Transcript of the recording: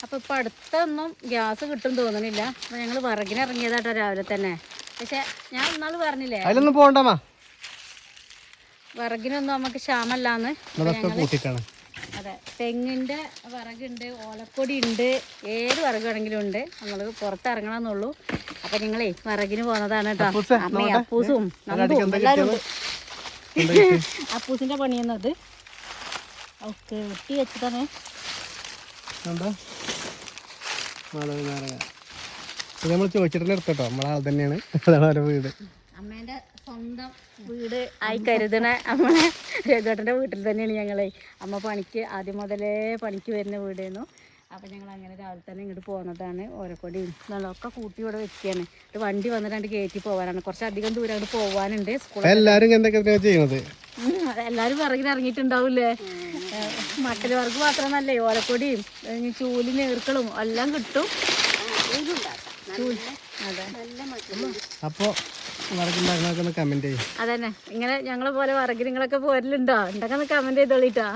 അപ്പോൾ ഇപ്പോൾ അടുത്തൊന്നും ഗ്യാസ് കിട്ടും തോന്നുന്നില്ല. അപ്പോൾ ഞങ്ങൾ വിറകിന് ഇറങ്ങിയതാട്ടോ രാവിലെ തന്നെ. പക്ഷെ ഞാൻ ഇന്നാൾ പറഞ്ഞില്ലേ അതിലൊന്നും പോകണ്ടമാ, വിറകിനൊന്നും നമുക്ക് ക്ഷാമല്ലാന്ന്. കൂട്ടിട്ടാണ്. അതെ, തെങ്ങിൻ്റെ വിറകുണ്ട്, ഓലക്കൊടി ഉണ്ട്, ഏത് വിറക് വേണമെങ്കിലും ഉണ്ട്. നമ്മൾ പുറത്തിറങ്ങണമെന്നുള്ളൂ. അപ്പം ഞങ്ങളേ വിറകിന് പോകുന്നതാണ് കേട്ടോ. അമ്മയും അപ്പൂസും നന്ദും എല്ലാവരും ഉണ്ട്. അപ്പൂസിൻ്റെ പണിയെന്നത് ഓക്കെ വെട്ടി വെച്ചിട്ടാണ്. നമ്മൾ ചോദിച്ചിട്ട് എടുത്തോട്ടോ, നമ്മളെ ആൾ തന്നെയാണ്. അതാണ് അവരുടെ വീട്. അമ്മേൻ്റെ സ്വന്തം വീട് ആയി കരുതണ നമ്മളെ രഘുവേട്ടൻ്റെ വീട്ടിൽ തന്നെയാണ് ഞങ്ങളെ. അമ്മ പണിക്ക് ആദ്യം മുതലേ പണിക്ക് വരുന്ന വീടായിരുന്നു. അപ്പം ഞങ്ങൾ അങ്ങനെ രാവിലെ തന്നെ ഇങ്ങോട്ട് പോകുന്നതാണ്. ഓരക്കൊടിയും ഒക്കെ കൂട്ടി ഇവിടെ വെക്കുകയാണ്. ഒരു വണ്ടി വന്നിട്ട് കയറ്റി പോകാനാണ്. കുറച്ചധികം ദൂരം അങ്ങോട്ട് പോകാനുണ്ട്. എല്ലാവരും എന്തൊക്കെ ചെയ്യുന്നത്, എല്ലാവരും വിറകിന് ഇറങ്ങിയിട്ടുണ്ടാവില്ലേ. മട്ടൽ വിറക് മാത്രമല്ലേ, ഓലക്കൊടിയും ചൂലി നീർക്കളും എല്ലാം കിട്ടും. അതെ, അപ്പൊ കമന്റ് ചെയ്യും. അതന്നെ. ഇങ്ങനെ ഞങ്ങളെ പോലെ വിറക് നിങ്ങളൊക്കെ പോരലുണ്ടോ? ഉണ്ടെങ്കിൽ കമന്റ് ചെയ്തോളിട്ടാ.